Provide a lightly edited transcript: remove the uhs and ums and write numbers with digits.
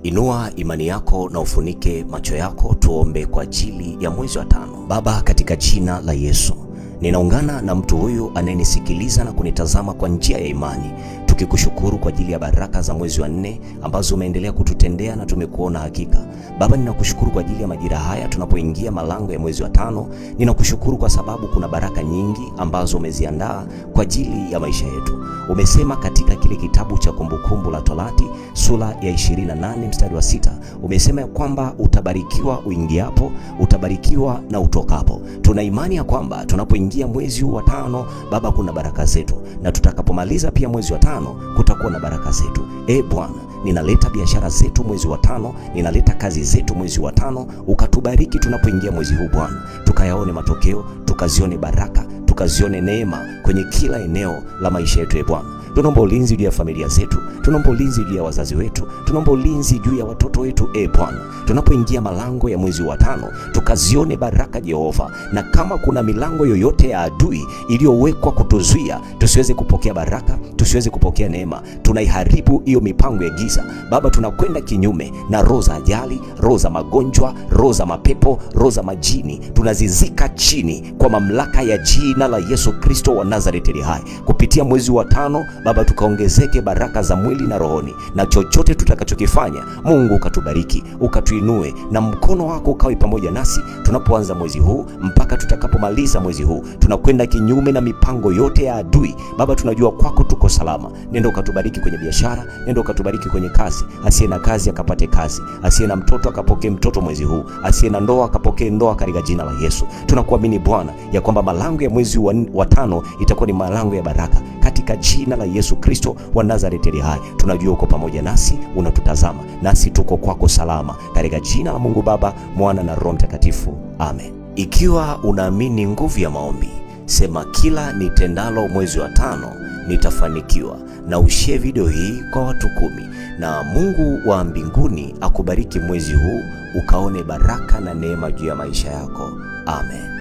Inua imani yako na ufunike macho yako, tuombe kwa ajili ya mwezi wa 5. Baba, katika jina la Yesu, ninaungana na mtu huyu anayenisikiliza na kunitazama kwa njia ya imani, tukikushukuru kwa ajili ya baraka za mwezi wa 4 ambazo umeendelea kututendea na tumekuona hakika. Baba, ninakushukuru kwa ajili ya majira haya tunapoingia malango ya mwezi wa 5. Ninakushukuru kwa sababu kuna baraka nyingi ambazo umeziandaa kwa ajili ya maisha yetu. Umesema katika kile kitabu cha Kumbukumbu la Torati sura ya 28 mstari wa 6, umesema kwamba utabarikiwa uingiapo, utabarikiwa na utokapo. Tuna imani ya kwamba tunapoingia mwezi wa 5, Baba, kuna baraka zetu, na tutakapomaliza pia mwezi wa 5 kutakuwa na baraka zetu. Bwana, ninaleta biashara zetu mwezi wa 5, ninaleta kazi zetu mwezi wa 5, ukatubariki tunapoingia mwezi huu Bwana, tukayaone matokeo, tukazione baraka, tukazione neema kwenye kila eneo la maisha yetu. Bwana, tunaomba ulinzi juu ya familia zetu, tunaomba ulinzi juu ya wazazi wetu, tunaomba ulinzi juu ya watoto wetu. Bwana, tunapoingia malango ya mwezi wa 5 tukazione baraka Jehova, na kama kuna milango yoyote ya adui iliyowekwa kutuzuia tusiweze kupokea baraka, tusiweze kupokea neema, tunaiharibu hiyo mipango ya giza. Baba, tunakwenda kinyume na roho za ajali, roho za magonjwa, roho za mapepo, roho za majini, tunazizika chini kwa mamlaka ya jina la Yesu Kristo wa Nazareti ali hai. Kupitia mwezi wa 5 Baba, tukaongezeke baraka za mwili na rohoni, na chochote tutakachokifanya Mungu ukatubariki, ukatuinue, na mkono wako ukawe pamoja nasi tunapoanza mwezi huu mpaka tutakapomaliza mwezi huu. Tunakwenda kinyume na mipango yote ya adui. Baba, tunajua kwako tuko salama. Nenda ukatubariki kwenye biashara, nenda ukatubariki kwenye kazi. Asiye na kazi akapate kazi, asiye na mtoto akapokee mtoto mwezi huu, asiye na ndoa akapokee ndoa katika jina la Yesu. Tunakuamini Bwana ya kwamba malango ya mwezi wa 5 itakuwa ni malango ya baraka katika jina la Yesu Kristo wa Nazareti ali hai. Tunajua uko pamoja nasi, unatutazama, nasi tuko kwako salama, katika jina la Mungu Baba, Mwana na Roho Mtakatifu. Amen. Ikiwa unaamini nguvu ya maombi, sema kila nitendalo mwezi wa 5 nitafanikiwa, na ushare video hii kwa watu 10, na Mungu wa mbinguni akubariki mwezi huu ukaone baraka na neema juu ya maisha yako. Amen.